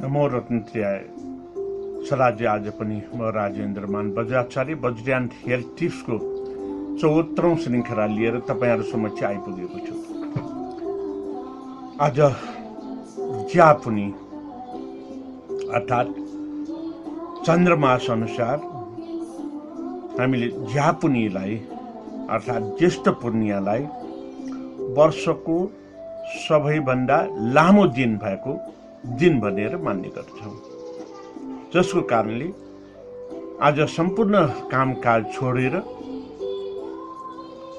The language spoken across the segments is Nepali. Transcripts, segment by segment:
म रत्नप्रिया स्वराज्य आज पनि म राजेन्द्र मान बज्राचार्य बज्रियान्ट हेल्थ टिप्सको 74औं श्रृङ्खला लिएर तपाईहरु समक्ष आइपुगेको छु। आज ज्यापुनी अर्थात् चन्द्रमास अनुसार हामीले ज्यापुनीलाई अर्थात् ज्येष्ठ पूर्णिमालाई वर्षको सबैभन्दा लामो दिन भएको दिन भनेर मान्ने गर्छौं, जसको कारणले आज सम्पूर्ण कामकाज छोडेर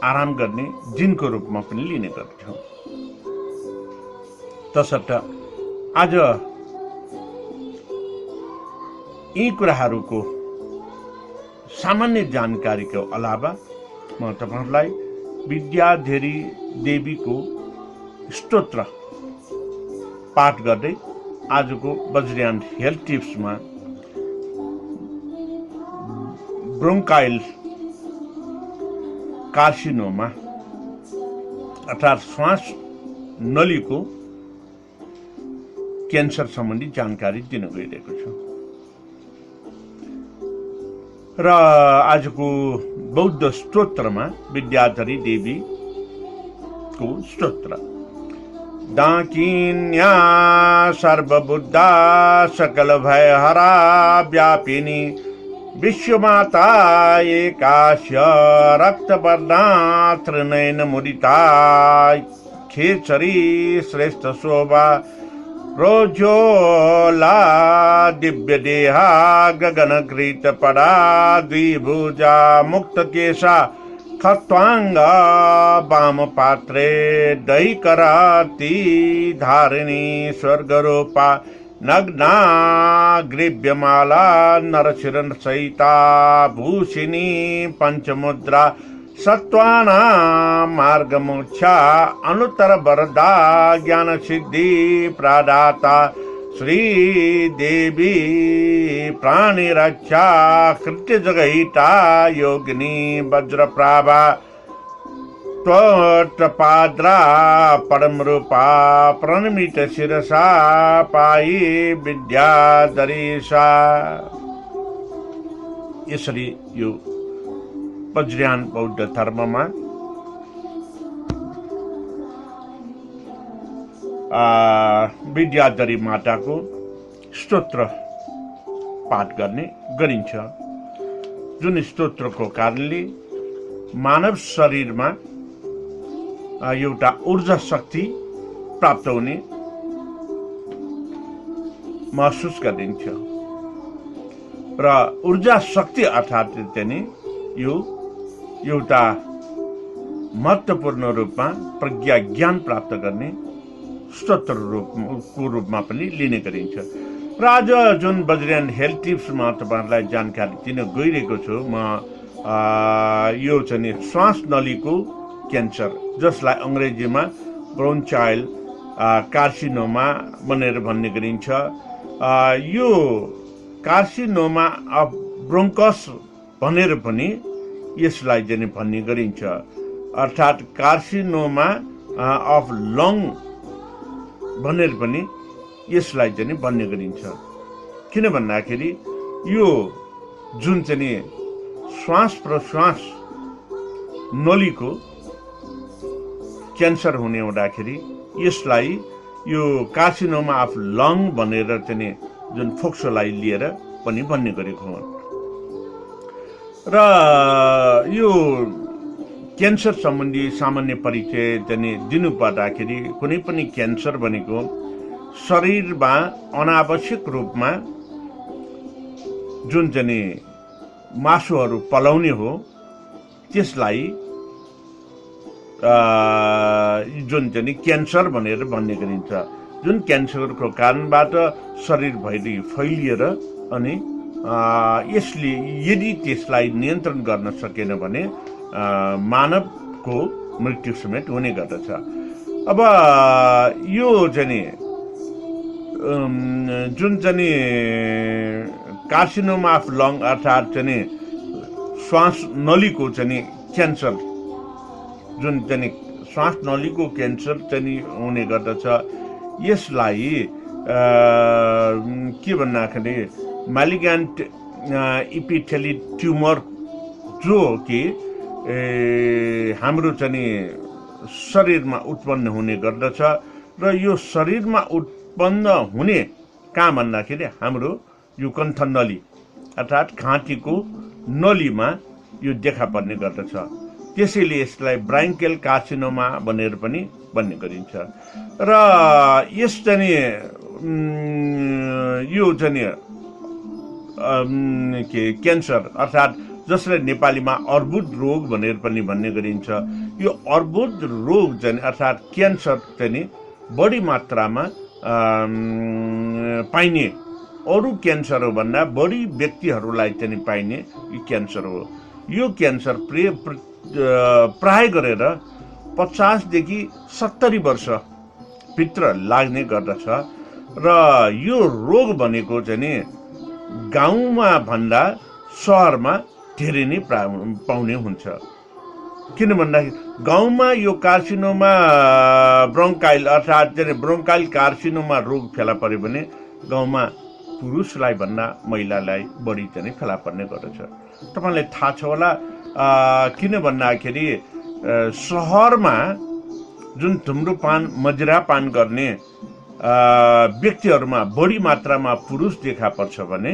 आराम गर्ने दिनको रूपमा पनि लिने गर्छौं। तसर्थ आज यी कुराहरूको सामान्य जानकारीको अलावा म तपाईहरुलाई विद्याधरी देवीको स्तोत्र पाठ गर्दै आजको बज्रियान्ट हेल्थ टिप्समा ब्रोंकाइल कार्सिनोमा अर्थात् श्वास नलीको क्यान्सर सम्बन्धी जानकारी दिन गइरहेको छु। र आजको बौद्ध स्तोत्रमा विद्याधरी देवीको स्तोत्र दाकिन्या सर्वबुद्धा सकल भयहरा व्यापिनी विश्वमाता एकास्य रक्तवर्णा त्रिनयन मुदिता खेचरी श्रेष्ठ शोभा प्रोज्वला दिव्य देहा गगनकृत पदा द्विभुजा मुक्त केशा खत्वांग वाम पात्रे दैकराती धारिणी स्वर्गरूपा नग्ना ग्रीव्यमाला नरशिरन सहिता भूषिणी पंचमुद्रा सत्वाना मार्ग मोक्षा अनुत्तर वरदा ज्ञान सिद्धि प्रदाता श्री देवी प्राणी रक्षा कृत्य जगहिता योगिनी वज्रप्राभा त्वत्पाद्रा परम रूपा प्रणमित शिरसा पाई विद्याधरीसा। यसरी यो बज्रियान बौद्ध धर्ममा विद्याधरी माताको स्तोत्र पाठ गर्ने गरिन्छ, जुन स्तोत्रको कारणले मानव शरीरमा एउटा ऊर्जा शक्ति प्राप्त हुने महसुस गरिन्छ र ऊर्जा शक्ति अर्थात् चाहिँ यो एउटा महत्त्वपूर्ण रूपमा प्रज्ञा ज्ञान प्राप्त गर्ने स्तोत्र को रूपमा पनि लिने गरिन्छ। र आज जुन बज्रियान्ट हेल्थ टिप्समा तपाईहरुलाई जानकारी दिन गइरहेको छु म यो चाहिँ श्वास नलीको क्यान्सर, जसलाई अंग्रेजीमा ब्रोंकाइल कार्सिनोमा भनेर भन्ने गरिन्छ। यो कार्सिनोमा अफ ब्रोंकस भनेर पनि यसलाई चाहिँ भन्ने गरिन्छ, अर्थात् कार्सिनोमा अफ लङ भनेर पनि यसलाई चाहिँ भन्ने गरिन्छ। किन भन्दाखेरि यो जुन चाहिँ श्वास प्रश्वास नलीको क्यान्सर हुने हुँदाखेरि यसलाई यो कार्सिनोमा अफ लङ भनेर चाहिँ जुन फोक्सोलाई लिएर पनि भन्ने गरेको हो। र यो क्यान्सर सम्बन्धी सामान्य परिचय चाहिँ दिनु पर्दाखेरि कुनै पनि क्यान्सर भनेको शरीरमा अनावश्यक रूपमा जुन चाहिँ मासुहरू पलाउने हो त्यसलाई जुन चाहिँ क्यान्सर भनेर भन्ने गरिन्छ, जुन क्यान्सरको कारणबाट शरीरभरि फैलिएर अनि यसले यदि त्यसलाई नियन्त्रण गर्न सकेन भने मानवको मृत्यु समेत हुने गर्दछ। अब यो चाहिँ जुन चाहिँ कार्सिनोमा अफ लङ अर्थात् चाहिँ श्वास नलीको चाहिँ क्यान्सर, जुन चाहिँ श्वास नलीको क्यान्सर चाहिँ हुने गर्दछ, यसलाई के भन्दाखेरि मालिग्यान्ट इपिथेली ट्युमर जो कि हाम्रो चाहिँ शरीरमा उत्पन्न हुने गर्दछ र यो शरीरमा उत्पन्न हुने कहाँ भन्दाखेरि हाम्रो यो कण्ठनली अर्थात् घाँटीको नलीमा यो देखा पर्ने गर्दछ। त्यसैले यसलाई ब्राङ्कियल कार्सिनोमा भनेर पनि भन्ने गरिन्छ। र यस चाहिँ यो चाहिँ क्यान्सर अर्थात् जसलाई नेपालीमा अर्बुद रोग भनेर पनि भन्ने गरिन्छ। यो अर्बुद रोग चाहिँ अर्थात् क्यान्सर चाहिँ बढी मात्रामा पाइने अरू क्यान्सरभन्दा बढी व्यक्तिहरूलाई चाहिँ पाइने यो क्यान्सर हो। यो क्यान्सर प्राय गरेर 50 देखि 70 वर्षभित्र लाग्ने गर्दछ र यो रोग भनेको चाहिँ गाउँमा भन्दा सहरमा धेरै नै पाउने हुन्छ। किन भन्दाखेरि गाउँमा यो कार्सिनोमा ब्रोङ्काइल अर्थात् चाहिँ ब्रोङ्काइल कार्सिनोमा रोग फेला पर्यो भने गाउँमा पुरुषलाई भन्दा महिलालाई बढी चाहिँ फेला पर्ने गर्दछ। तपाईँलाई थाहा छ होला, किन भन्दाखेरि सहरमा जुन धुम्रपान मदिरापान गर्ने व्यक्तिहरूमा बढी मात्रामा पुरुष देखा पर्छ भने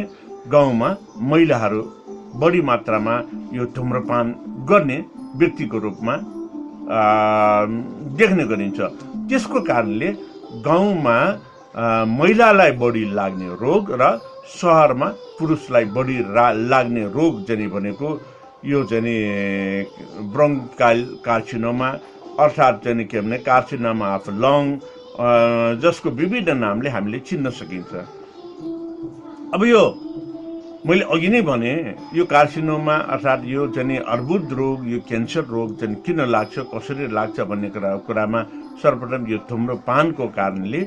गाउँमा महिलाहरू बढी मात्रामा यो धुम्रपान गर्ने व्यक्तिको रूपमा देख्ने गरिन्छ। त्यसको कारणले गाउँमा महिलालाई बढी लाग्ने रोग र सहरमा पुरुषलाई बढी लाग्ने रोग चाहिँ भनेको यो चाहिँ ब्रोङ्काइल कार्सिनोमा अर्थात् चाहिँ के भने कार्सिनोमा अफ लङ, जसको विभिन्न नामले हामीले चिन्न सकिन्छ। अब यो मैले अघि नै भने यो कार्सिनोमा अर्थात् यो चाहिँ अर्बुद रोग, यो क्यान्सर रोग चाहिँ किन लाग्छ, कसरी लाग्छ भन्ने कुरामा सर्वप्रथम यो धुम्रपानको कारणले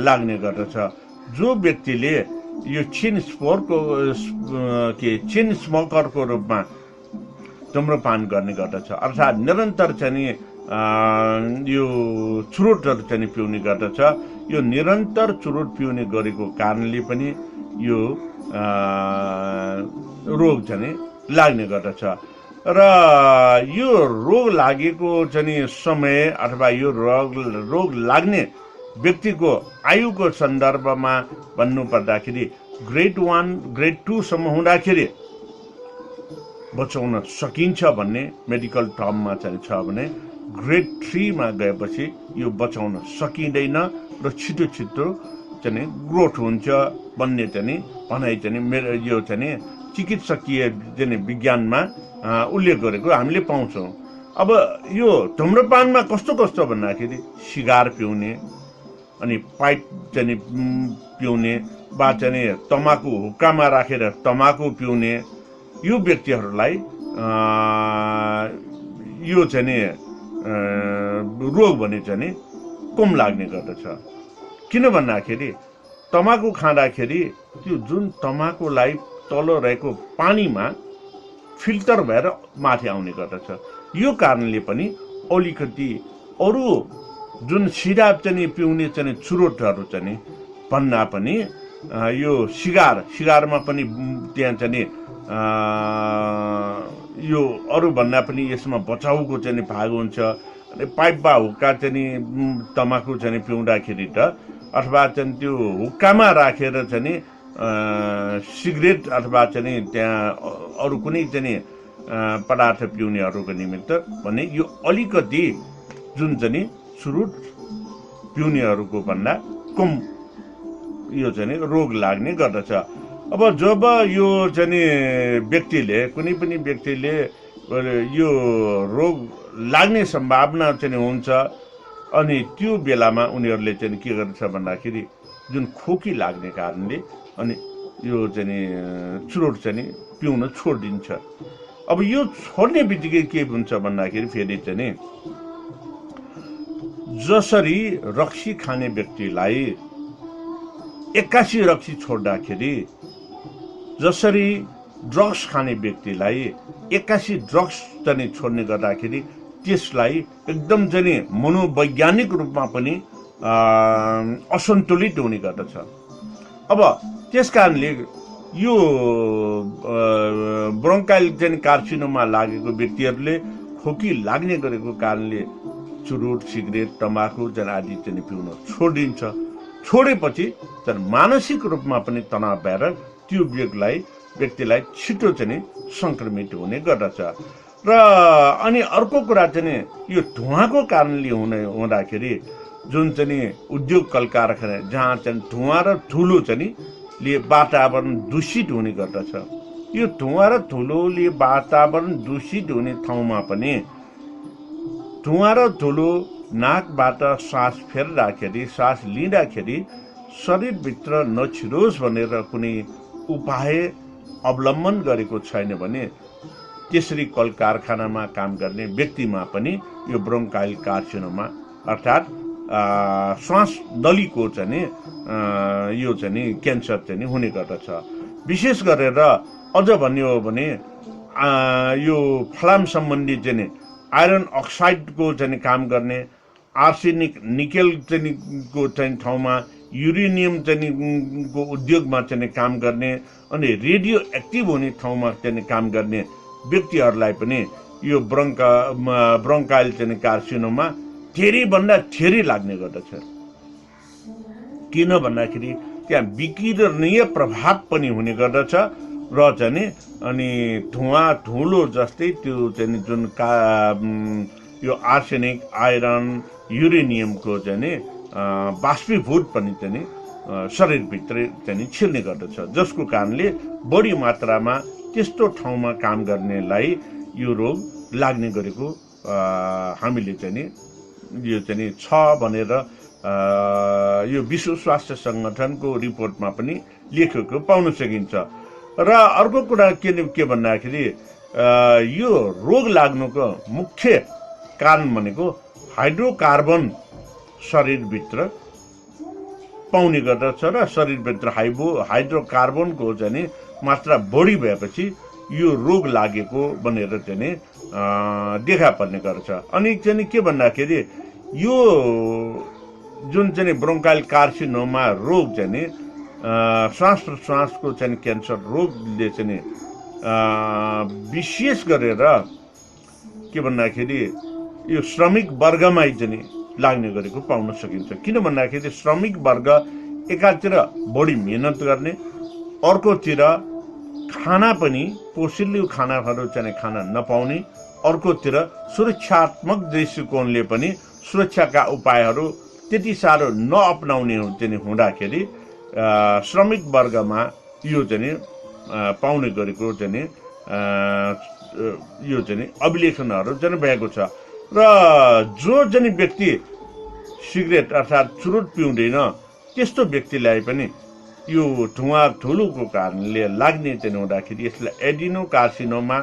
लाग्ने गर्दछ। जो व्यक्तिले यो चेन स्मोकरको रूपमा धुम्रपान गर्ने गर्दछ अर्थात् निरन्तर चाहिँ यो चुरोटहरू चाहिँ पिउने गर्दछ, यो निरन्तर चुरोट पिउने गरेको कारणले पनि यो रोग चाहिँ लाग्ने गर्दछ। र यो रोग लागेको चाहिँ समय अथवा यो रोग लाग्ने व्यक्तिको आयुको सन्दर्भमा भन्नुपर्दाखेरि ग्रेड 1 ग्रेड 2 सम्म हुँदाखेरि बचाउन सकिन्छ भन्ने मेडिकल टर्ममा चाहिँ छ भने ग्रेड 3 मा गएपछि यो बचाउन सकिँदैन र छिटो छिटो चाहिँ ग्रोथ हुन्छ भन्ने चाहिँ भनाइ चाहिँ मेरो यो चाहिँ चिकित्सकीय चाहिँ विज्ञानमा उल्लेख गरेको हामीले पाउँछौँ। अब यो धुम्रपानमा कस्तो कस्तो भन्दाखेरि सिगार पिउने, अनि पाइप चाहिँ पिउने वा चाहिँ तमाकु हुक्कामा राखेर तमाकु पिउने, यो व्यक्तिहरूलाई यो चाहिँ रोग भने चाहिँ कम लाग्ने गर्दछ। किन भन्दाखेरि तमाकु खाँदाखेरि त्यो जुन तमाकुलाई तल रहेको पानीमा फिल्टर भएर माथि आउने गर्दछ। यो कारणले पनि अलिकति अरू जुन सिराप चाहिँ पिउने चाहिँ चुरोटहरू चाहिँ भन्दा पनि यो सिगारमा पनि त्यहाँ चाहिँ यो अरू भन्दा पनि यसमा बचाउको चाहिँ भाग हुन्छ। अनि पाइप वा हुक्का चाहिँ तमाकु चाहिँ पिउँदाखेरि त अथवा चाहिँ त्यो हुक्कामा राखेर चाहिँ सिगरेट अथवा चाहिँ त्यहाँ अरू कुनै चाहिँ पदार्थ पिउनेहरूको निमित्त भने यो अलिकति जुन चाहिँ चुरोट पिउनेहरूको भन्दा कम यो चाहिँ रोग लाग्ने गर्दछ। अब जब यो चाहिँ व्यक्तिले कुनै पनि व्यक्तिले यो रोग लाग्ने सम्भावना चाहिँ हुन्छ अनि त्यो बेलामा उनीहरूले चाहिँ के गर्छ भन्दाखेरि जुन खोकी लाग्ने कारणले अनि यो चाहिँ चुरोट चाहिँ पिउन छोडिदिन्छ। अब यो छोड्ने बित्तिकै के हुन्छ भन्दाखेरि फेरि चाहिँ जसरी रक्सी खाने व्यक्तिलाई 81 रक्सी छोड्दाखेरि, जसरी ड्रग्स खाने व्यक्तिलाई 81 ड्रग्स चाहिँ छोड्ने गर्दाखेरि त्यसलाई एकदम चाहिँ मनोवैज्ञानिक रूपमा पनि असन्तुलित हुने गर्दछ। अब त्यस कारणले यो ब्रोङ्काइल चाहिँ कार्सिनोमा लागेको व्यक्तिहरूले खोकी लाग्ने गरेको कारणले चुरोट सिगरेट तम्बाकु आदि चाहिँ पिउन छोडिदिन्छ। छोडेपछि मानसिक रूपमा पनि तनाव भएर त्यो व्यक्तिलाई छिटो चाहिँ संक्रमित हुने गर्दछ। र अनि अर्को कुरा चाहिँ यो धुवाको कारणले हुँदाखेरि जुन चाहिँ उद्योग कल कारखाना जहाँ चाहिँ धुवा र धुलो चाहिँ ले वातावरण दूषित हुने गर्दछ। यो धुवा र धुलोले वातावरण दूषित हुने ठाउँमा पनि धुवा र धुलो नाकबाट सास फेर्दाखेरि सास लिँदाखेरि शरीरभित्र नछिरोस् भनेर कुनै उपाय अवलम्बन गरेको छैन भने त्यसरी कल कारखानामा काम गर्ने व्यक्तिमा पनि यो ब्रोङ्काइल कार्सिनोमा अर्थात् श्वास नलीको चाहिँ यो चाहिँ क्यान्सर चाहिँ हुने गर्दछ। विशेष गरेर अझ भन्यो हो भने यो फलाम सम्बन्धी चाहिँ आइरन अक्साइडको चाहिँ काम गर्ने, आर्सेनिक निकेल चाहिँ को चाहिँ ठाउँमा युरेनियम चाहिँ को उद्योगमा चाहिँ काम गर्ने अनि रेडियो एक्टिभ हुने ठाउँमा चाहिँ काम गर्ने व्यक्तिहरूलाई पनि यो ब्रोङ्काइल चाहिँ कार्सिनोमा धेरैभन्दा धेरै लाग्ने गर्दछ। किन भन्दाखेरि त्यहाँ विकिरणीय प्रभाव पनि हुने गर्दछ र चाहिँ अनि धुवा धुलो जस्तै त्यो चाहिँ जुन यो आर्सेनिक आइरन युरेनियमको चाहिँ बाष्पीभूत पनि चाहिँ शरीरभित्र चाहिँ छिर्ने गर्दछ, जसको कारणले बढी मात्रामा त्यस्तो ठाउँमा काम गर्नेलाई यो रोग लाग्ने गरेको हामीले चाहिँ यो चाहिँ छ भनेर यो विश्व स्वास्थ्य सङ्गठनको रिपोर्टमा पनि लेखेको पाउन सकिन्छ। र अर्को कुरा के भन्दाखेरि यो रोग लाग्नुको मुख्य कारण भनेको हाइड्रोकार्बन शरीरभित्र पाउने गर्दछ र शरीरभित्र हाइड्रोकार्बनको चाहिँ मात्रा बढी भएपछि यो रोग लागेको भनेर चाहिँ देखा पर्ने गर्छ। अनि चाहिँ के भन्दाखेरि यो जुन चाहिँ ब्रोङ्काइल कार्सिनोमा रोग चाहिँ श्वास प्रश्वासको चाहिँ क्यान्सर रोगले चाहिँ विशेष गरेर के भन्दाखेरि यो श्रमिक वर्गमै चाहिँ लाग्ने गरेको पाउन सकिन्छ। किन भन्दाखेरि श्रमिक वर्ग एकातिर बढी मेहनत गर्ने, अर्कोतिर खाना पनि पोषिलो खानाहरू चाहिँ खान नपाउने, अर्कोतिर सुरक्षात्मक दृष्टिकोणले पनि सुरक्षाका उपायहरू त्यति साह्रो नअपनाउने चाहिँ हुँदाखेरि श्रमिक वर्गमा यो चाहिँ पाउने गरेको चाहिँ यो चाहिँ अभिलेखनहरू चाहिँ भएको छ। र जो चाहिँ व्यक्ति सिगरेट अर्थात् चुरोट पिउँदैन त्यस्तो व्यक्तिलाई पनि यो धुवा धुलोको कारणले लाग्ने चाहिँ हुँदाखेरि यसलाई एडिनो कार्सिनोमा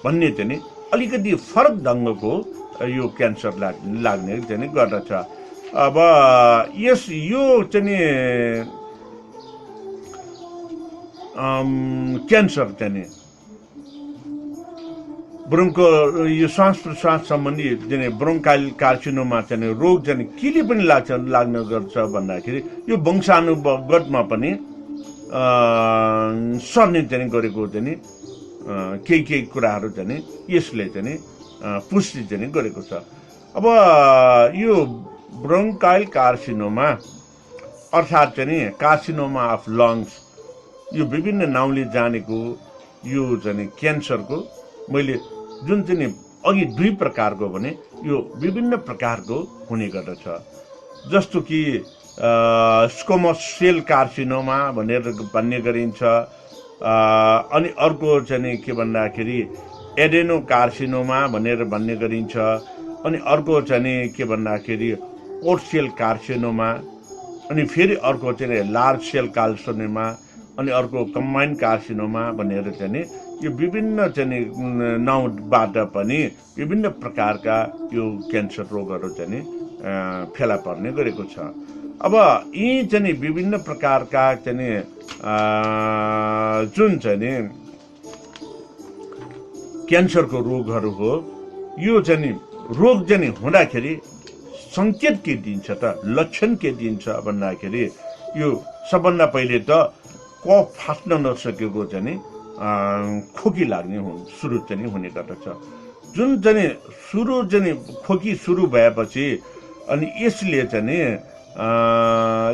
भन्ने चाहिँ अलिकति फरक ढङ्गको यो क्यान्सर लाग्ने चाहिँ गर्दछ। अब यो चाहिँ क्यान्सर चाहिँ यो श्वास प्रश्वास सम्बन्धी चाहिँ ब्रोङ्काइल कार्सिनोमा चाहिँ रोग चाहिँ केले पनि लाग्ने गर्छ भन्दाखेरि यो वंशानुगतमा पनि सर्ने चाहिँ गरेको चाहिँ केही कुराहरू चाहिँ यसले चाहिँ पुष्टि चाहिँ गरेको छ। अब यो ब्रोङ्काइल कार्सिनोमा अर्थात् चाहिँ कार्सिनोमा अफ लङ्स यो विभिन्न नाउँले जानेको यो चाहिँ क्यान्सरको मैले जुन चाहिँ अघि दुई प्रकारको भने यो विभिन्न प्रकारको हुने गर्दछ। जस्तो कि स्क्वमस सेल कार्सिनोमा भनेर भन्ने गरिन्छ, अनि अर्को चाहिँ के भन्दाखेरि एडेनो कार्सिनोमा भनेर भन्ने गरिन्छ, अनि अर्को चाहिँ के भन्दाखेरि ओट सेल कार्सिनोमा, अनि फेरि अर्को चाहिँ लार्ज सेल कार्सिनोमा, अनि अर्को कम्बाइन कार्सिनोमा भनेर चाहिँ यो विभिन्न चाहिँ नाउँबाट पनि विभिन्न प्रकारका यो क्यान्सर रोगहरू चाहिँ फेला पर्ने गरेको छ। अब यी चाहिँ विभिन्न प्रकारका चाहिँ जुन चाहिँ क्यान्सरको रोगहरू हो, यो चाहिँ रोग चाहिँ हुँदाखेरि सङ्केत के दिन्छ त, लक्षण के दिन्छ भन्दाखेरि यो सबभन्दा पहिले त कफ फाट्न नसकेको चाहिँ खोकी लाग्ने सुरु चाहिँ हुने गर्दछ। जुन चाहिँ सुरु चाहिँ खोकी सुरु भएपछि अनि यसले चाहिँ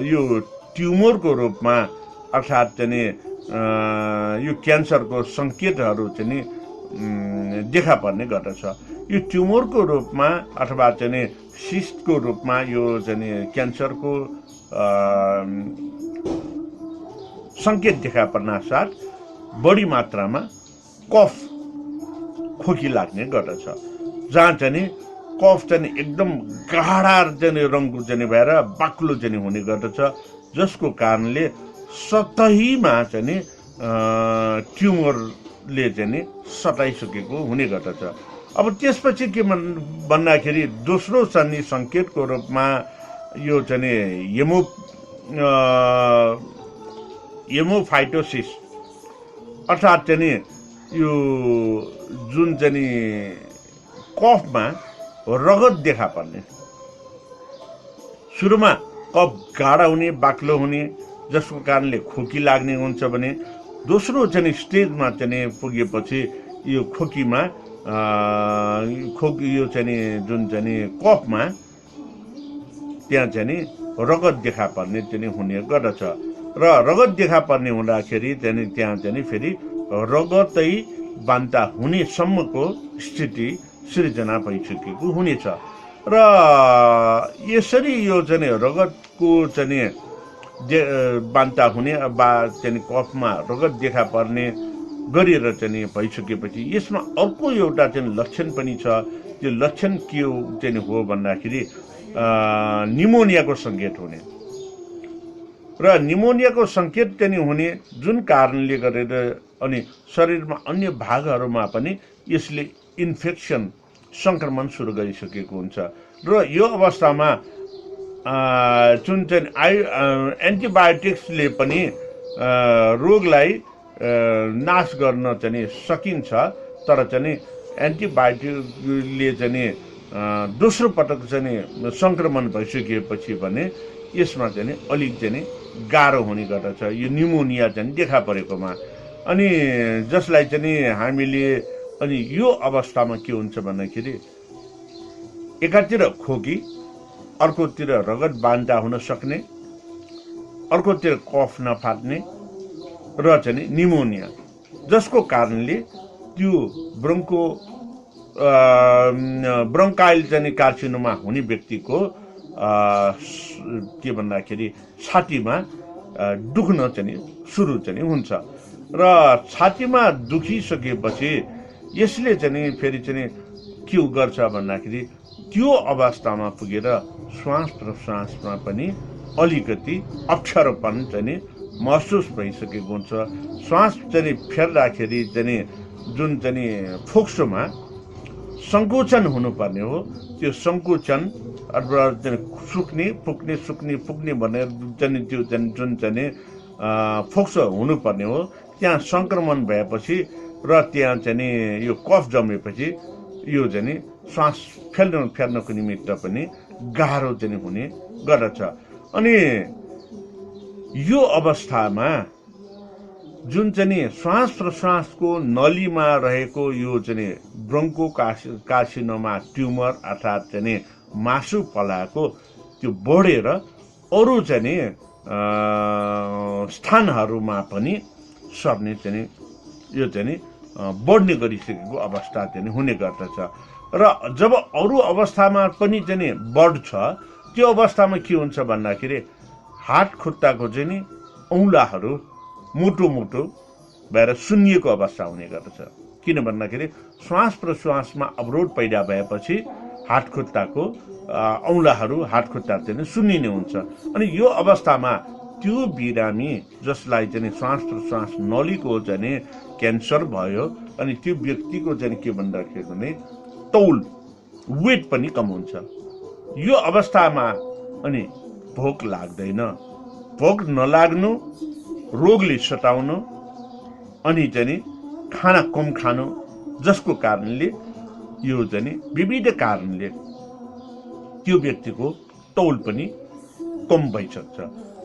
यो ट्युमरको रूपमा अर्थात् चाहिँ यो क्यान्सरको सङ्केतहरू चाहिँ देखा पर्ने गर्दछ। यो ट्युमरको रूपमा अथवा चाहिँ सिस्टको रूपमा यो चाहिँ क्यान्सरको सङ्केत देखा पर्नासाथ बढी मात्रामा कफ खोकी लाग्ने गर्दछ, जहाँ चाहिँ कफ चाहिँ एकदम गाढा चाहिँ रङको चाहिँ भएर बाक्लो चाहिँ हुने गर्दछ, जसको कारणले सतहीमा चाहिँ ट्युमरले चाहिँ सताइसकेको हुने गर्दछ। अब त्यसपछि के भन्दाखेरि दोस्रो चाहिँ सङ्केतको रूपमा यो चाहिँ हेमोफाइटोसिस अर्थात् चाहिँ यो जुन चाहिँ कफमा रगत देखा पर्ने, सुरुमा कफ गाढा हुने बाक्लो हुने जसको कारणले खोकी लाग्ने हुन्छ भने दोस्रो चाहिँ स्टेजमा चाहिँ पुगेपछि यो खोकीमा यो चाहिँ जुन चाहिँ कफमा त्यहाँ चाहिँ रगत देखा पर्ने चाहिँ हुने गर्दछ र रगत देखा पर्ने हुँदाखेरि चाहिँ त्यहाँ चाहिँ फेरि रगतै बान्ता हुनेसम्मको स्थिति सृजना भइसकेको हुनेछ र यसरी यो चाहिँ रगतको चाहिँ बान्ता हुने वा चाहिँ कफमा रगत देखा पर्ने गरेर चाहिँ भइसकेपछि यसमा अर्को एउटा चाहिँ लक्षण पनि छ। त्यो लक्षण के चाहिँ हो भन्दाखेरि निमोनियाको सङ्केत हुने र निमोनियाको सङ्केत चाहिँ हुने, जुन कारणले गरेर अनि शरीरमा अन्य भागहरूमा पनि यसले इन्फेक्सन सङ्क्रमण सुरु गरिसकेको हुन्छ र यो अवस्थामा जुन चाहिँ एन्टिबायोटिक्सले पनि रोगलाई नाश गर्न चाहिँ सकिन्छ, तर चाहिँ एन्टिबायोटिकले चाहिँ दोस्रो पटक चाहिँ सङ्क्रमण भइसकेपछि भने यसमा चाहिँ अलिक चाहिँ गाह्रो हुने गर्दछ यो निमोनिया चाहिँ देखा परेकोमा। अनि जसलाई चाहिँ हामीले अनि यो अवस्थामा के हुन्छ भन्दाखेरि एकातिर खोकी, अर्कोतिर रगत बान्ता हुन सक्ने, अर्कोतिर कफ नफाट्ने र चाहिँ निमोनिया, जसको कारणले त्यो ब्रोङ्काइल चाहिँ कार्सिनोमा हुने व्यक्तिको के भन्दाखेरि छातीमा दुख्न चाहिँ सुरु चाहिँ हुन्छ र छातीमा दुखिसकेपछि यसले चाहिँ फेरि चाहिँ के गर्छ भन्दाखेरि त्यो अवस्थामा पुगेर श्वास प्रश्वासमा पनि अलिकति अप्ठ्यारोपन चाहिँ महसुस भइसकेको हुन्छ। श्वास चाहिँ फेर्दाखेरि चाहिँ जुन चाहिँ फोक्सोमा सङ्कोचन हुनुपर्ने हो, त्यो सङ्कोचन अथवा सुक्ने फुक्ने सुक्ने फुक्ने भनेर चाहिँ त्यो जुन चाहिँ फोक्सो हुनुपर्ने हो, त्यहाँ सङ्क्रमण भएपछि र त्यहाँ चाहिँ यो कफ जमेपछि यो चाहिँ श्वास फेर्नको निमित्त पनि गाह्रो चाहिँ हुने गर्दछ। अनि यो अवस्थामा जुन चाहिँ श्वास प्रश्वासको नलीमा रहेको यो चाहिँ ब्रोङ्को कार्सिनोमा ट्युमर अर्थात् चाहिँ मासु पलाएको त्यो बढेर अरू चाहिँ स्थानहरूमा पनि सर्ने चाहिँ यो चाहिँ बढ्ने गरिसकेको अवस्था चाहिँ हुने गर्दछ र जब अरू अवस्थामा पनि चाहिँ बढ्छ त्यो अवस्थामा के हुन्छ भन्दाखेरि हात खुट्टाको चाहिँ नि औँलाहरू मोटो मोटो भएर सुन्निएको अवस्था हुने गर्दछ। किन भन्दाखेरि श्वास प्रश्वासमा अवरोध पैदा भएपछि हात खुट्टाको औँलाहरू हात खुट्टा चाहिँ सुन्निने हुन्छ। अनि यो अवस्थामा त्यो बिरामी जसलाई चाहिँ श्वास प्रश्वास नलीको चाहिँ क्यान्सर भयो अनि त्यो व्यक्तिको चाहिँ के भन्दाखेरि भने तौल वेट पनि कम हुन्छ। यो अवस्थामा अनि भोक लाग्दैन, भोक नलाग्नु, रोगले सताउनु अनि चाहिँ खाना कम खानु, जसको कारणले यो चाहिँ विविध कारणले त्यो व्यक्तिको तौल पनि कम भइसक्छ।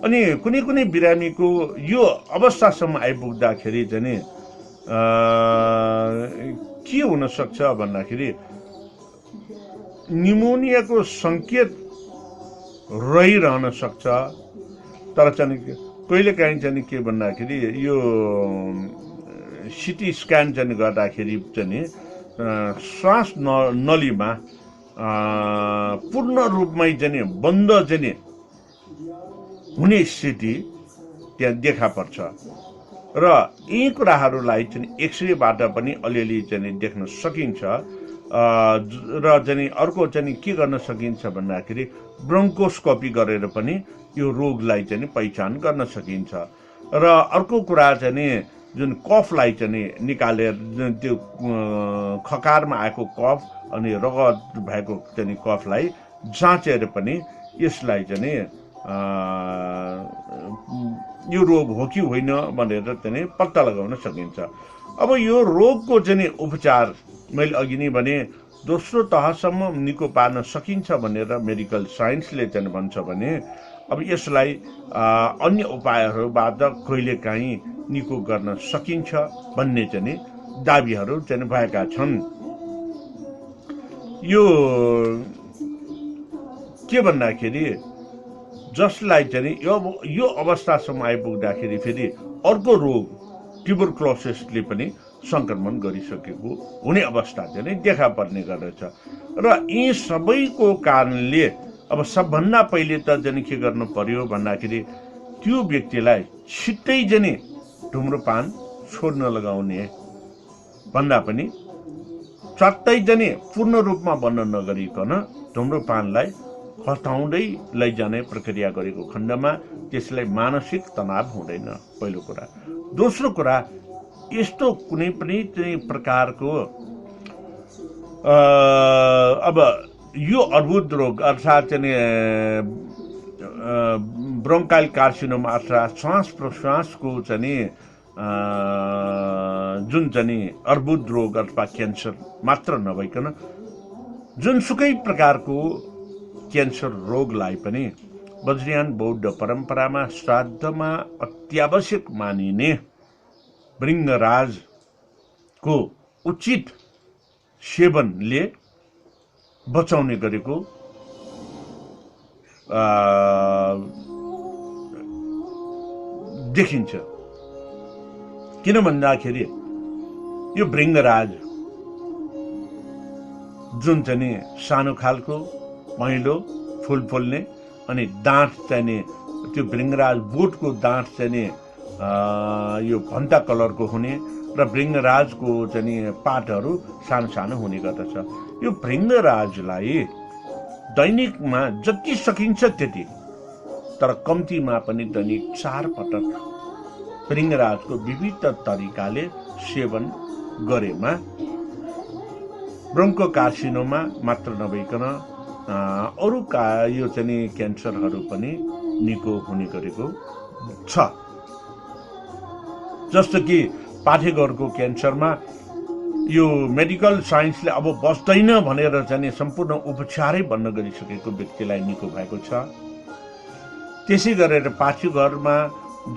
अनि कुनै कुनै बिरामीको यो अवस्थासम्म आइपुग्दाखेरि चाहिँ के हुन सक्छ भन्दाखेरि निमोनियाको सङ्केत रहिरहन सक्छ। तर चाहिँ कहिलेकाहीँ चाहिँ के भन्दाखेरि यो सिटी स्क्यान चाहिँ गर्दाखेरि चाहिँ श्वास नलीमा पूर्ण रूपमै चाहिँ बन्द चाहिँ हुने स्थिति त्यहाँ देखा पर्छ र यी कुराहरूलाई चाहिँ एक्सरेबाट पनि अलिअलि चाहिँ देख्न सकिन्छ। र चाहिँ अर्को चाहिँ के गर्न सकिन्छ भन्दाखेरि ब्रोन्कोस्कोपी गरेर पनि यो रोगलाई चाहिँ पहिचान गर्न सकिन्छ। र अर्को कुरा चाहिँ जुन कफलाई चाहिँ निकालेर त्यो खकारमा आएको कफ अनि रगत भएको चाहिँ कफलाई जाँचेर पनि यसलाई चाहिँ यो रोग हो कि होइन भनेर चाहिँ पत्ता लगाउन सकिन्छ। अब यो रोगको चाहिँ उपचार मैले अघि नै भने दोस्रो तहसम्म निको पार्न सकिन्छ भनेर मेडिकल साइन्सले चाहिँ भन्छ भने अब यसलाई अन्य उपायहरूबाट कहिलेकाहीँ निको गर्न सकिन्छ भन्ने चाहिँ दाबीहरू चाहिँ भएका छन्। यो के भन्दाखेरि जसलाई चाहिँ यो अवस्थासम्म आइपुग्दाखेरि फेरि अर्को रोग ट्युबरक्लोसिसले पनि सङ्क्रमण गरिसकेको हुने अवस्था चाहिँ देखा पर्ने गर्दछ। र यी सबैको कारणले अब सबभन्दा पहिले त चाहिँ के गर्नु पर्यो भन्दाखेरि त्यो व्यक्तिलाई छिट्टै चाहिँ धुम्रपान छोड्न लगाउने भन्दा पनि चट्टै चाहिँ पूर्ण रूपमा बन्द नगरिकन धुम्रपानलाई हटाउँदै लैजाने प्रक्रिया गरेको खण्डमा त्यसलाई मानसिक तनाव हुँदैन, पहिलो कुरा। दोस्रो कुरा, यस्तो कुनै पनि चाहिँ प्रकारको अब यो अर्बुद रोग अर्थात् चाहिँ ब्रोन्काइल कार्सिनोमा अर्थात् श्वास प्रश्वासको चाहिँ जुन चाहिँ अर्बुद रोग अथवा क्यान्सर मात्र नभइकन जुनसुकै प्रकारको क्यान्सर रोगलाई पनि वज्रयान बौद्ध परम्परामा श्राद्धमा अत्यावश्यक मानिने भृङ्गराजको उचित सेवनले बचाउने गरेको देखिन्छ। किन भन्दाखेरि यो भृङ्गराज जुन चाहिँ सानो खालको पहेँलो फुल फुल्ने अनि दाँत चाहिँ त्यो भृङ्गराज बोटको दाँत चाहिँ यो भन्ता कलरको हुने र भृङ्गराजको चाहिँ पातहरू सानो सानो हुने गर्दछ। यो भृङ्गराजलाई दैनिकमा जति सकिन्छ त्यति, तर कम्तीमा पनि दैनिक 4 पटक भृङ्गराजको विविध तरिकाले सेवन गरेमा ब्रोन्कोकार्सिनोमा मात्र नभइकन अरू यो चाहिँ क्यान्सरहरू पनि निको हुने गरेको छ। जस्तो कि पाठेघरको क्यान्सरमा यो मेडिकल साइन्सले अब बस्दैन भनेर चाहिँ सम्पूर्ण उपचारै बन्द गरिसकेको व्यक्तिलाई निको भएको छ। त्यसै गरेर पाठेघरमा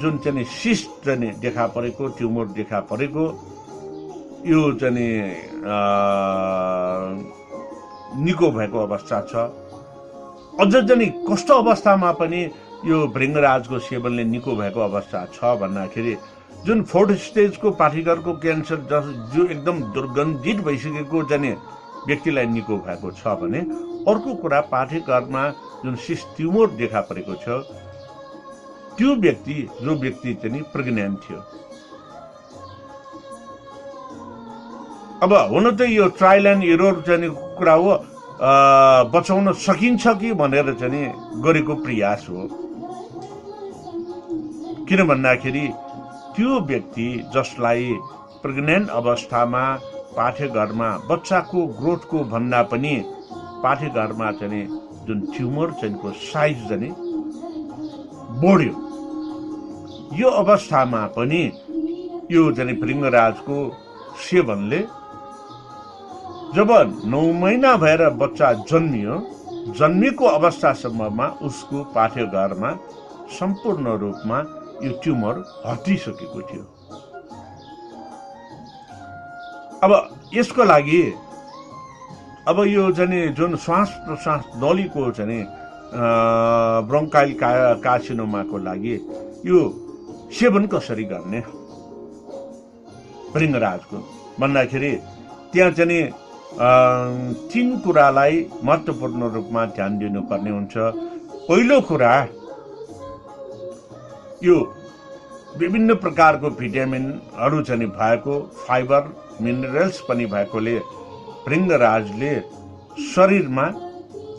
जुन चाहिँ सिस्ट चाहिँ देखा परेको, ट्युमर देखा परेको, यो चाहिँ निको भएको अवस्था छ। अझ चाहिँ कस्तो अवस्थामा पनि यो भृङ्गराजको सेवनले निको भएको अवस्था छ भन्दाखेरि जुन 4th स्टेजको पाठेघरको क्यान्सर जो एकदम दुर्गन्धित भइसकेको चाहिँ व्यक्तिलाई निको भएको छ भने अर्को कुरा पाठेघरमा जुन सिस्ट ट्युमर देखा परेको छ त्यो व्यक्ति जो व्यक्ति चाहिँ प्रेग्नेन्ट थियो। अब हुन त यो ट्रायल एन्ड एरर चाहिँ कुरा हो, बचाउन सकिन्छ कि भनेर चाहिँ गरेको प्रयास हो। किन भन्दाखेरि त्यो व्यक्ति जसलाई प्रेग्नेन्ट अवस्थामा पाठेघरमा बच्चाको ग्रोथको भन्दा पनि पाठेघरमा चाहिँ जुन ट्युमर चाहिँको साइज चाहिँ बढ्यो, यो अवस्थामा पनि यो चाहिँ भृङ्गराजको सेवनले जब 9 महिना भएर बच्चा जन्मिएको अवस्थासम्ममा उसको पाठेघरमा सम्पूर्ण रूपमा यो ट्युमर हटिसकेको थियो। अब यसको लागि अब यो चाहिँ जुन श्वास प्रश्वास नलीको चाहिँ ब्रोङ्काइल कार्सिनोमाको लागि यो सेवन कसरी गर्ने भृङ्गराजको भन्दाखेरि त्यहाँ चाहिँ 3 कुरालाई महत्त्वपूर्ण रूपमा ध्यान दिनुपर्ने हुन्छ। पहिलो कुरा, यो विभिन्न प्रकारको भिटामिनहरू चाहिँ भएको, फाइबर मिनरल्स पनि भएकोले भृङ्गराजले शरीरमा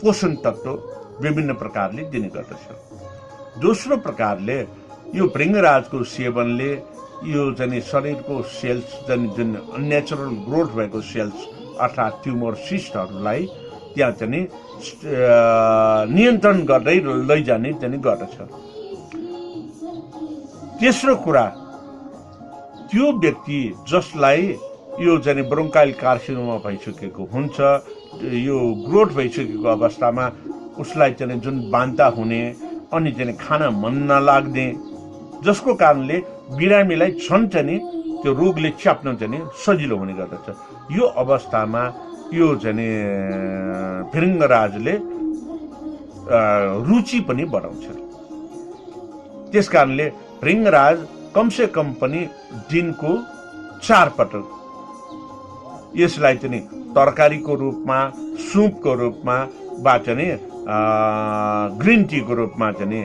पोषण तत्त्व विभिन्न प्रकारले दिने गर्दछ। दोस्रो प्रकारले यो भृङ्गराजको सेवनले यो चाहिँ शरीरको सेल्स जुन अननेचुरल ग्रोथ भएको सेल्स अर्थात् ट्युमर सिस्टहरूलाई त्यहाँ चाहिँ नियन्त्रण गर्दै लैजाने चाहिँ गर्दछ। तेस्रो कुरा, त्यो व्यक्ति जसलाई यो चाहिँ ब्रोङ्काइल कार्सिनोमा भइसकेको हुन्छ, यो ग्रोथ भइसकेको अवस्थामा उसलाई चाहिँ जुन बान्ता हुने अनि चाहिँ खाना मन नलाग्ने, जसको कारणले बिरामीलाई छन् चाहिँ त्यो रोगले च्याप्न चाहिँ सजिलो हुने गर्दछ। यो अवस्थामा यो चाहिँ भृङ्गराजले रुचि पनि बढाउँछ। त्यस कारणले भृङ्गराज कमसे कम पनि दिनको 4 पटक यसलाई चाहिँ तरकारीको रूपमा, सुपको रूपमा वा चाहिँ ग्रिन टीको रूपमा चाहिँ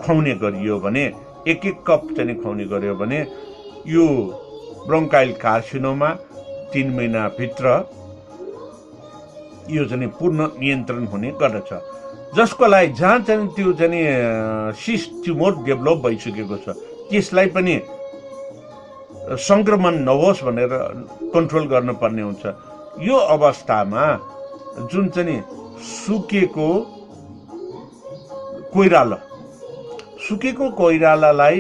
खुवाउने गरियो भने 1-1 कप चाहिँ खुवाउने गरियो भने यो ब्रोङ्काइल कार्सिनोमा 3 महिनाभित्र यो चाहिँ पूर्ण नियन्त्रण हुने गर्दछ। जसको लागि जहाँ चाहिँ त्यो चाहिँ सिस्ट ट्युमर डेभलप भइसकेको छ त्यसलाई पनि संक्रमण नहोस् भनेर कन्ट्रोल गर्नुपर्ने हुन्छ। यो अवस्थामा जुन चाहिँ सुकेको कोइरालालाई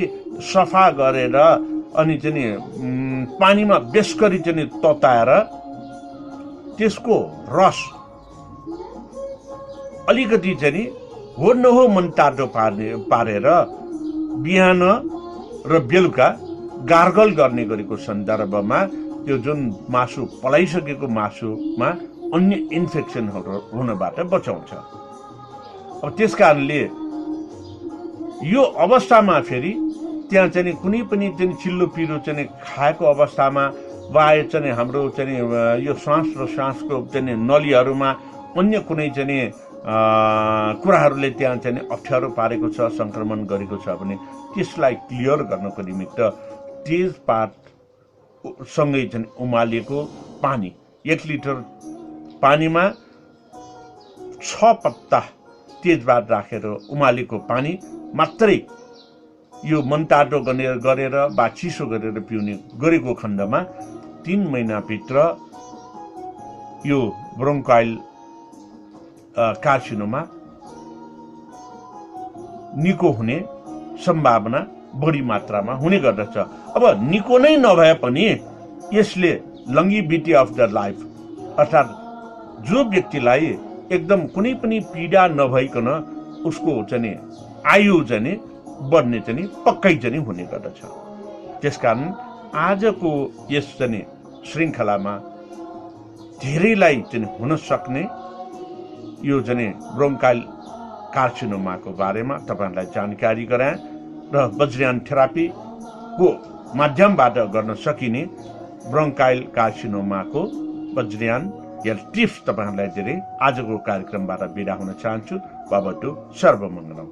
सफा गरेर अनि चाहिँ पानीमा बेसरी चाहिँ तताएर त्यसको रस अलिकति चाहिँ हो नहो मनतातो पारेर बिहान र बेलुका गार्गल गर्ने गरेको सन्दर्भमा त्यो जुन मासु पलाइसकेको मासुमा अन्य इन्फेक्सनहरू हुनबाट बचाउँछ। अब त्यस कारणले यो अवस्थामा फेरि त्यहाँ चाहिँ कुनै पनि चाहिँ चिल्लो पिरो चाहिँ खाएको अवस्थामा वा चाहिँ हाम्रो चाहिँ यो श्वास प्रश्वासको चाहिँ नलीहरूमा अन्य कुनै चाहिँ कुराहरूले त्यहाँ चाहिँ अप्ठ्यारो पारेको छ, सङ्क्रमण गरेको छ भने त्यसलाई क्लियर गर्नको निमित्त तेजपात सँगै चाहिँ उमालेको पानी 1 लिटर पानीमा 6 पत्ता तेजपात राखेर उमालेको पानी मात्रै यो मनतातो गरेर वा चिसो गरेर पिउने गरेको खण्डमा 3 महिनाभित्र यो ब्रोङ्काइल कार्सिनोमा निको हुने सम्भावना बढी मात्रामा हुने गर्दछ। अब निको नै नभए पनि यसले लङ्गिभिटी अफ द लाइफ अर्थात् जो व्यक्तिलाई एकदम कुनै पनि पीडा नभइकन उसको चाहिँ आयु चाहिँ बढ्ने चाहिँ पक्कै चाहिँ हुने गर्दछ। त्यसकारण आजको यस चाहिँ श्रृङ्खलामा धेरैलाई चाहिँ हुन सक्ने यो चाहिँ ब्रोङ्काइल कार्सिनोमाको बारेमा तपाईहरुलाई जानकारी गराए र वज्रयान थेरापीको माध्यमबाट गर्न सकिने ब्रोङ्काइल कार्सिनोमाको वज्रयान या टिप्स तपाईहरुलाई दिएर आजको कार्यक्रमबाट बिदा हुन चाहन्छु। बाबतु सर्वमङ्गलम।